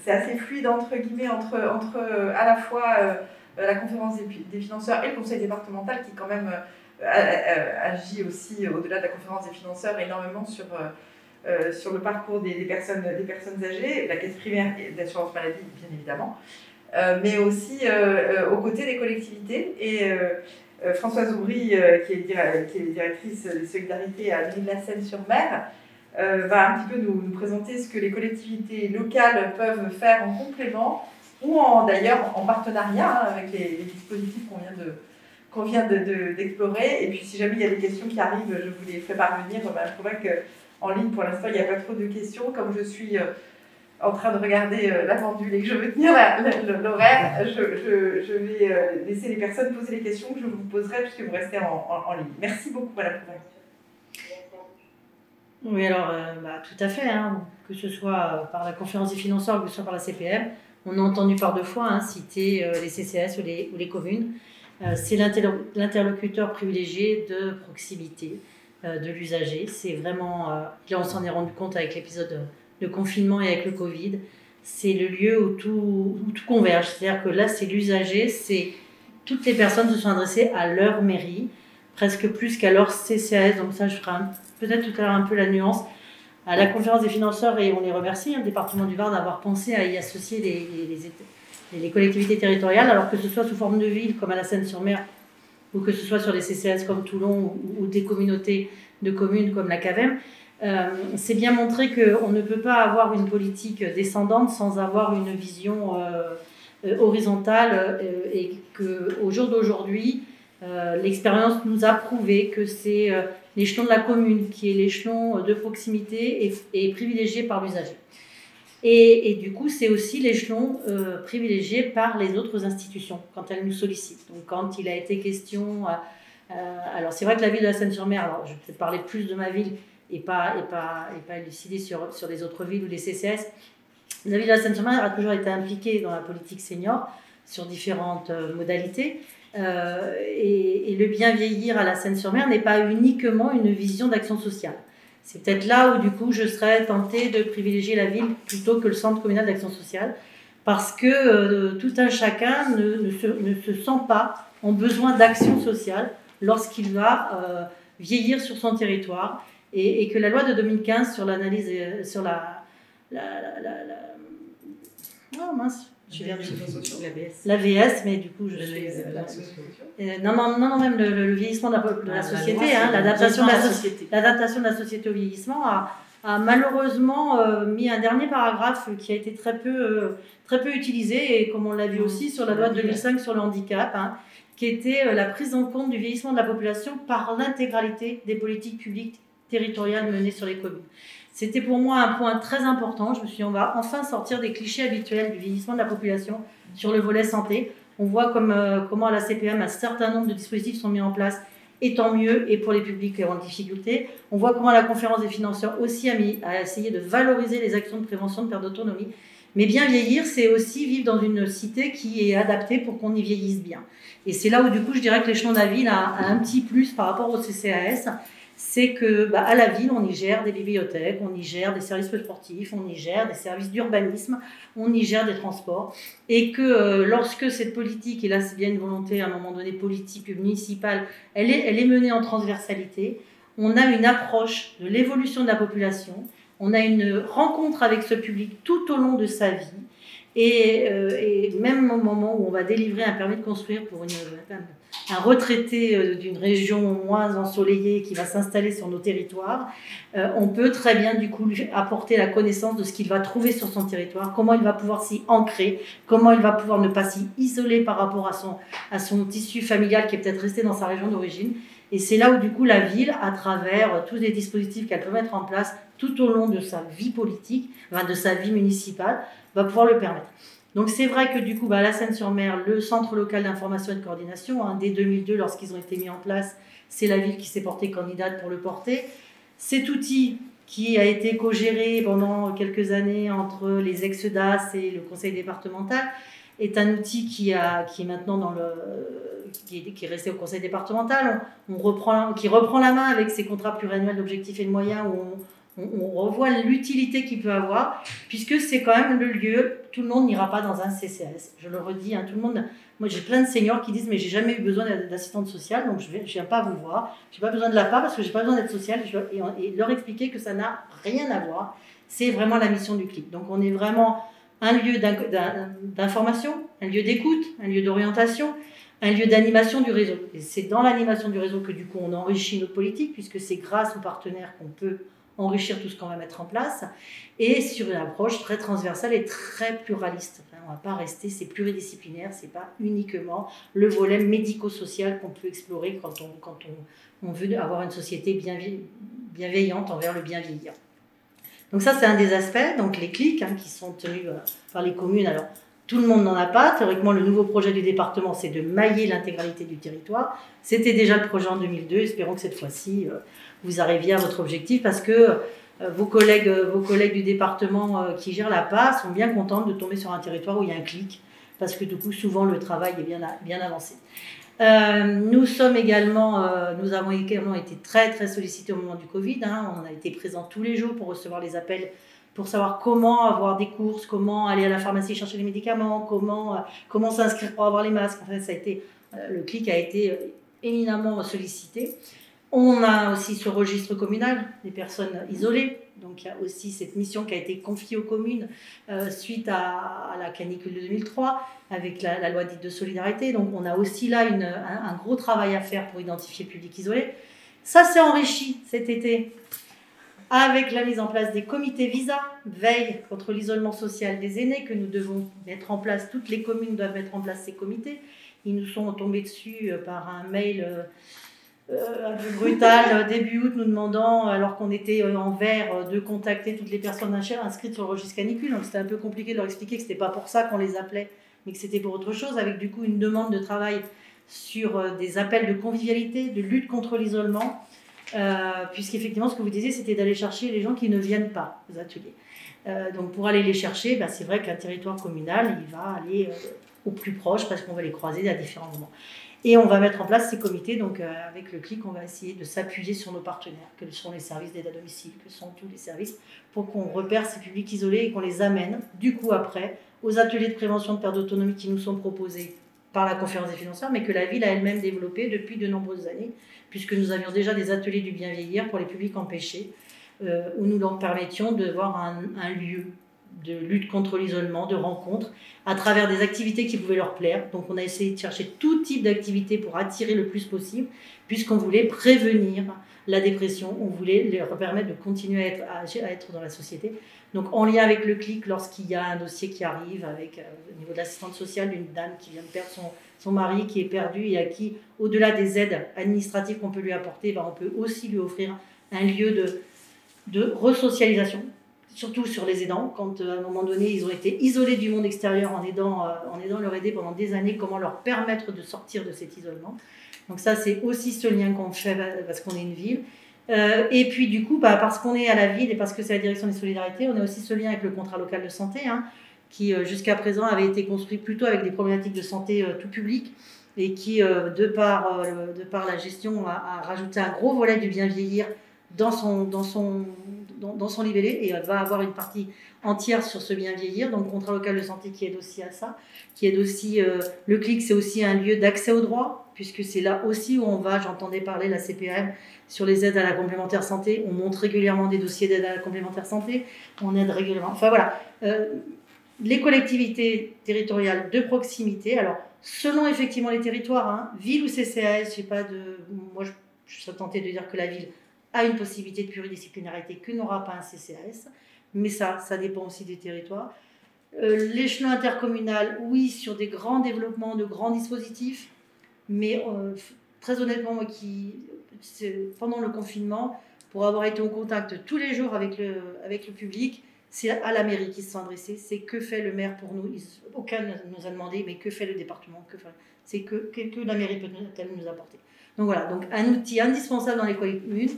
c'est assez fluide entre guillemets entre à la fois la conférence des financeurs et le conseil départemental qui quand même agit aussi au-delà de la conférence des financeurs énormément sur le parcours des personnes âgées, la caisse primaire d'assurance maladie bien évidemment, mais aussi aux côtés des collectivités. Et Françoise Aubry, qui est directrice des solidarités à L'Isle-la-Seine-sur-Mer, va un petit peu nous présenter ce que les collectivités locales peuvent faire en complément ou d'ailleurs en partenariat avec les dispositifs qu'on vient d'explorer. Et puis si jamais il y a des questions qui arrivent, je vous les ferai parvenir. Je crois qu'en ligne pour l'instant il n'y a pas trop de questions. Comme je suis en train de regarder la pendule et que je veux tenir l'horaire, je vais laisser les personnes poser les questions que je vous poserai puisque vous restez en ligne. Merci beaucoup Madame Pourin. Oui, alors tout à fait, hein, que ce soit par la conférence des financeurs ou que ce soit par la CPM, on a entendu par 2 fois citer les CCAS ou les communes. C'est l'interlocuteur privilégié de proximité de l'usager. C'est vraiment, là on s'en est rendu compte avec l'épisode de confinement et avec le Covid, c'est le lieu où tout converge. C'est-à-dire que là c'est l'usager, c'est toutes les personnes se sont adressées à leur mairie, presque plus qu'à leur CCAS, donc ça je ferai peut-être tout à l'heure un peu la nuance, à la conférence des financeurs, et on les remercie, le département du Var, d'avoir pensé à y associer les collectivités territoriales, alors que ce soit sous forme de ville, comme à la Seine-sur-Mer, ou que ce soit sur les CCAS comme Toulon, ou des communautés de communes comme la CAVEM. C'est bien montré qu'on ne peut pas avoir une politique descendante sans avoir une vision horizontale, et qu'au jour d'aujourd'hui, l'expérience nous a prouvé que c'est l'échelon de la commune qui est l'échelon de proximité et privilégié par l'usager. Et du coup, c'est aussi l'échelon privilégié par les autres institutions quand elles nous sollicitent. Donc, quand il a été question... alors, c'est vrai que la ville de la Seine-sur-Mer, alors je vais peut-être parler plus de ma ville et pas élucider sur les autres villes ou les CCS. La ville de la Seine-sur-Mer a toujours été impliquée dans la politique senior sur différentes modalités. Et le bien vieillir à la Seine-sur-Mer n'est pas uniquement une vision d'action sociale. C'est peut-être là où, du coup, je serais tentée de privilégier la ville plutôt que le centre communal d'action sociale, parce que tout un chacun ne se sent pas en besoin d'action sociale lorsqu'il va vieillir sur son territoire, et que la loi de 2015 sur l'analyse, sur oh mince, l'AVS, mais du coup je suis non, même le vieillissement de la société, l'adaptation de la société au vieillissement a malheureusement mis un dernier paragraphe qui a été très peu utilisé, et comme on l'a vu aussi sur la loi de 2005 sur le handicap, qui était la prise en compte du vieillissement de la population par l'intégralité des politiques publiques territoriales menées sur les communes. C'était pour moi un point très important. Je me suis dit, on va enfin sortir des clichés habituels du vieillissement de la population sur le volet santé. On voit comment à la CPM, un certain nombre de dispositifs sont mis en place, et tant mieux, et pour les publics en difficulté. On voit comment la conférence des financeurs aussi a essayé de valoriser les actions de prévention de perte d'autonomie. Mais bien vieillir, c'est aussi vivre dans une cité qui est adaptée pour qu'on y vieillisse bien. Et c'est là où, du coup, je dirais que l'échelon de la ville a un petit plus par rapport au CCAS. C'est que à la ville, on y gère des bibliothèques, on y gère des services sportifs, on y gère des services d'urbanisme, on y gère des transports. Et que lorsque cette politique, et là c'est bien une volonté à un moment donné politique municipale, elle est menée en transversalité, on a une approche de l'évolution de la population, on a une rencontre avec ce public tout au long de sa vie, et même au moment où on va délivrer un permis de construire pour un retraité d'une région moins ensoleillée qui va s'installer sur nos territoires, on peut très bien du coup lui apporter la connaissance de ce qu'il va trouver sur son territoire, comment il va pouvoir s'y ancrer, comment il va pouvoir ne pas s'y isoler par rapport à son tissu familial qui est peut-être resté dans sa région d'origine. Et c'est là où du coup la ville, à travers tous les dispositifs qu'elle peut mettre en place tout au long de sa vie politique, de sa vie municipale, va pouvoir le permettre. Donc c'est vrai que du coup, à la Seine-sur-Mer, le Centre local d'information et de coordination, dès 2002, lorsqu'ils ont été mis en place, c'est la ville qui s'est portée candidate pour le porter. Cet outil qui a été co-géré pendant quelques années entre les ex-DAS et le conseil départemental est un outil qui est maintenant qui est resté au conseil départemental, qui reprend la main avec ses contrats pluriannuels d'objectifs et de moyens, où on revoit l'utilité qu'il peut avoir, puisque c'est quand même le lieu, tout le monde n'ira pas dans un CCAS. Je le redis, tout le monde, moi j'ai plein de seniors qui disent mais j'ai jamais eu besoin d'assistante sociale, donc je viens pas vous voir, j'ai pas besoin de l'APA parce que j'ai pas besoin d'être sociale, et leur expliquer que ça n'a rien à voir, c'est vraiment la mission du CLIC. Donc on est vraiment un lieu d'information, un lieu d'écoute, un lieu d'orientation, un lieu d'animation du réseau. Et c'est dans l'animation du réseau que du coup on enrichit notre politique, puisque c'est grâce aux partenaires qu'on peut enrichir tout ce qu'on va mettre en place, et sur une approche très transversale et très pluraliste. Enfin, on ne va pas rester, c'est pluridisciplinaire, c'est pas uniquement le volet médico-social qu'on peut explorer quand on veut avoir une société bienveillante envers le bien vieillir. Donc ça, c'est un des aspects, donc les clics qui sont tenus par les communes. Alors, tout le monde n'en a pas. Théoriquement, le nouveau projet du département, c'est de mailler l'intégralité du territoire. C'était déjà le projet en 2002. Espérons que cette fois-ci, vous arriviez à votre objectif, parce que vos collègues du département qui gèrent la PA sont bien contents de tomber sur un territoire où il y a un clic, parce que du coup, souvent, le travail est bien avancé. Nous avons également été très, très sollicités au moment du Covid. On a été présents tous les jours pour recevoir les appels, pour savoir comment avoir des courses, comment aller à la pharmacie chercher les médicaments, comment s'inscrire pour avoir les masques. Enfin, le clic a été éminemment sollicité. On a aussi ce registre communal des personnes isolées. Donc il y a aussi cette mission qui a été confiée aux communes suite à la canicule de 2003 avec la loi dite de solidarité. Donc on a aussi là un gros travail à faire pour identifier le public isolé. Ça s'est enrichi cet été avec la mise en place des comités visa, veille contre l'isolement social des aînés, que nous devons mettre en place. Toutes les communes doivent mettre en place ces comités. Ils nous sont tombés dessus par un mail un peu brutal début août, nous demandant, alors qu'on était en vert, de contacter toutes les personnes inscrites sur le registre canicule. Donc c'était un peu compliqué de leur expliquer que ce n'était pas pour ça qu'on les appelait, mais que c'était pour autre chose, avec du coup une demande de travail sur des appels de convivialité, de lutte contre l'isolement, puisqu'effectivement ce que vous disiez, c'était d'aller chercher les gens qui ne viennent pas aux ateliers. Donc pour aller les chercher, c'est vrai qu'un territoire communal, il va aller au plus proche, parce qu'on va les croiser à différents moments. Et on va mettre en place ces comités. Donc avec le CLIC, on va essayer de s'appuyer sur nos partenaires, que sont les services d'aide à domicile, que sont tous les services, pour qu'on repère ces publics isolés et qu'on les amène, du coup après, aux ateliers de prévention de perte d'autonomie qui nous sont proposés par la conférence des financeurs, mais que la ville a elle-même développé depuis de nombreuses années, puisque nous avions déjà des ateliers du bien vieillir pour les publics empêchés, où nous leur permettions de voir un lieu de lutte contre l'isolement, de rencontres, à travers des activités qui pouvaient leur plaire. Donc on a essayé de chercher tout type d'activités pour attirer le plus possible, puisqu'on voulait prévenir la dépression, on voulait leur permettre de continuer à être dans la société. Donc en lien avec le CLIC, lorsqu'il y a un dossier qui arrive, avec au niveau de l'assistante sociale d'une dame qui vient de perdre son mari, qui est perdu, et à qui, au-delà des aides administratives qu'on peut lui apporter, on peut aussi lui offrir un lieu de resocialisation, surtout sur les aidants, quand à un moment donné ils ont été isolés du monde extérieur, en aidant leur aider pendant des années, comment leur permettre de sortir de cet isolement. Donc ça, c'est aussi ce lien qu'on fait parce qu'on est une ville. Et puis du coup, parce qu'on est à la ville et parce que c'est la direction des solidarités, on a aussi ce lien avec le contrat local de santé, qui jusqu'à présent avait été construit plutôt avec des problématiques de santé tout public, et qui, de par la gestion, a rajouté un gros volet du bien vieillir dans son libellé, et va avoir une partie entière sur ce bien vieillir. Donc contrat local de santé qui aide aussi à ça, qui aide aussi le CLIC, c'est aussi un lieu d'accès aux droits, puisque c'est là aussi où j'entendais parler la CPAM sur les aides à la complémentaire santé, on monte régulièrement des dossiers d'aide à la complémentaire santé, on aide régulièrement, enfin voilà, les collectivités territoriales de proximité, alors selon effectivement les territoires, ville ou CCAS, moi je serais tentée de dire que la ville a une possibilité de pluridisciplinarité que n'aura pas un CCAS, mais ça dépend aussi des territoires. L'échelon intercommunal, oui, sur des grands développements, de grands dispositifs, mais très honnêtement, moi pendant le confinement, pour avoir été en contact tous les jours avec le public, c'est à la mairie qu'ils se sont adressés. C'est que fait le maire pour nous. Aucun ne nous a demandé, mais que fait le département, c'est que la mairie peut-elle nous apporter. Donc voilà, donc un outil indispensable dans les communes,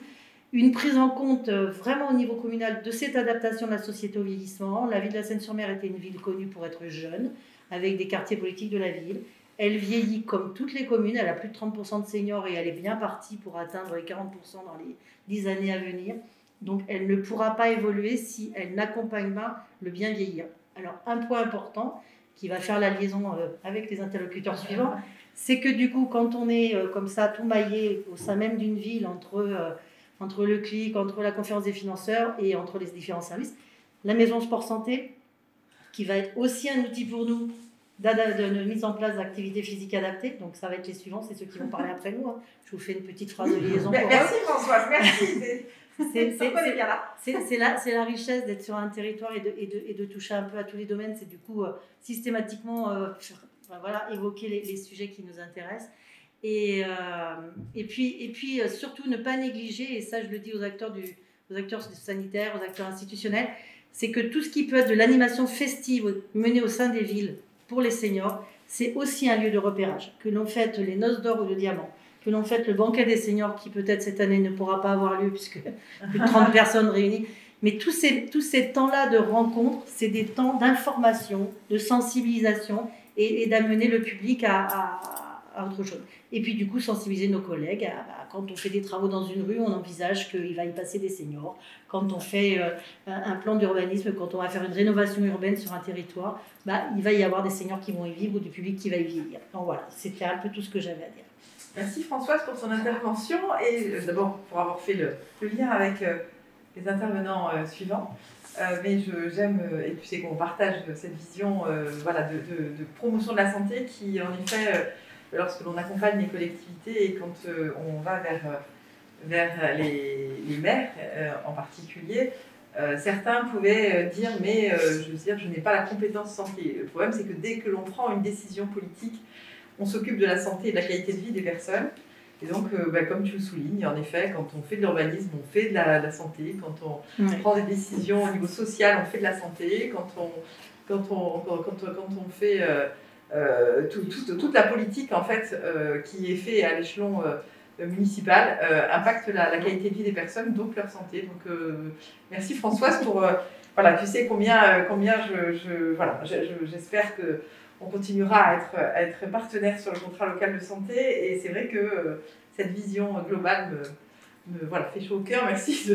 une prise en compte vraiment au niveau communal de cette adaptation de la société au vieillissement. La ville de la Seine-sur-Mer était une ville connue pour être jeune, avec des quartiers politiques de la ville. Elle vieillit comme toutes les communes, elle a plus de 30% de seniors et elle est bien partie pour atteindre les 40% dans les 10 années à venir. Donc, elle ne pourra pas évoluer si elle n'accompagne pas le bien vieillir. Alors, un point important qui va faire la liaison avec les interlocuteurs suivants, c'est que du coup, quand on est comme ça, tout maillé au sein même d'une ville, entre le CLIC, entre la conférence des financeurs et entre les différents services, la maison sport santé, qui va être aussi un outil pour nous de mise en place d'activités physiques adaptées. Donc, ça va être les suivants, c'est ceux qui vont parler après nous. Hein. Je vous fais une petite phrase de liaison. Merci Françoise, merci. C'est la richesse d'être sur un territoire et de toucher un peu à tous les domaines. C'est du coup systématiquement évoquer les sujets qui nous intéressent. Et puis surtout ne pas négliger, et ça je le dis aux acteurs sanitaires, aux acteurs institutionnels, c'est que tout ce qui peut être de l'animation festive menée au sein des villes pour les seniors, c'est aussi un lieu de repérage. Que l'on fête les noces d'or ou de diamant, que l'on fête le banquet des seniors qui peut-être cette année ne pourra pas avoir lieu puisque plus de 30 personnes réunies. Mais tous ces temps-là de rencontre, c'est des temps d'information, de sensibilisation et d'amener le public à autre chose. Et puis du coup, sensibiliser nos collègues. Quand on fait des travaux dans une rue, on envisage qu'il va y passer des seniors. Quand on fait un plan d'urbanisme, quand on va faire une rénovation urbaine sur un territoire, il va y avoir des seniors qui vont y vivre ou du public qui va y vieillir. Donc voilà, c'était un peu tout ce que j'avais à dire. Merci Françoise pour ton intervention et d'abord pour avoir fait le lien avec les intervenants suivants. Mais j'aime, et puis c'est qu'on partage cette vision de promotion de la santé qui, en effet, lorsque l'on accompagne les collectivités et quand on va vers les maires en particulier, certains pouvaient dire mais je n'ai pas la compétence santé. Le problème c'est que dès que l'on prend une décision politique, on s'occupe de la santé et de la qualité de vie des personnes. Et donc, comme tu le soulignes, en effet, quand on fait de l'urbanisme, on fait de la santé. Quand on prend des décisions au niveau social, on fait de la santé. Quand on fait toute la politique en fait, qui est faite à l'échelon municipal, impacte la qualité de vie des personnes, donc leur santé. Donc, merci Françoise pour... tu sais combien j'espère que on continuera à être partenaire sur le contrat local de santé et c'est vrai que cette vision globale me fait chaud au cœur. Merci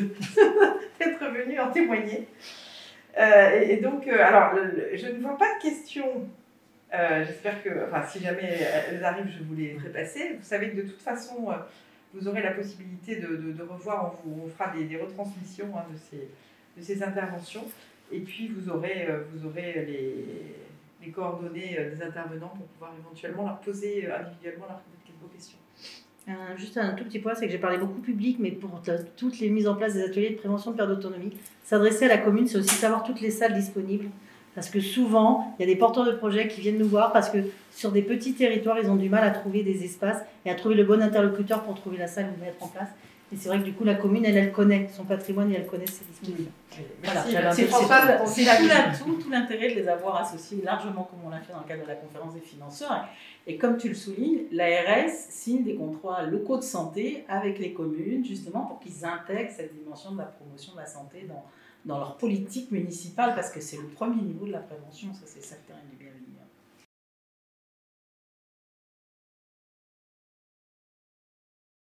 d'être venu en témoigner. Et donc, je ne vois pas de questions. J'espère que, si jamais elles arrivent, je vous les ferai passer. Vous savez que de toute façon, vous aurez la possibilité de revoir, on fera des retransmissions de ces interventions. Et puis, vous aurez les coordonnées des intervenants pour pouvoir éventuellement leur poser individuellement quelques questions. Juste un tout petit point, c'est que j'ai parlé beaucoup public, mais pour toutes les mises en place des ateliers de prévention de perte d'autonomie, s'adresser à la commune, c'est aussi savoir toutes les salles disponibles. Parce que souvent, il y a des porteurs de projets qui viennent nous voir parce que sur des petits territoires, ils ont du mal à trouver des espaces et à trouver le bon interlocuteur pour trouver la salle où mettre en place. Et c'est vrai que du coup, la commune, elle connaît son patrimoine et elle connaît ses disponibles. Merci Françoise. C'est tout l'intérêt de les avoir associés largement comme on l'a fait dans le cadre de la conférence des financeurs. Et comme tu le soulignes, l'ARS signe des contrats locaux de santé avec les communes, justement pour qu'ils intègrent cette dimension de la promotion de la santé dans leur politique municipale, parce que c'est le premier niveau de la prévention, ça c'est certain et du bien venir.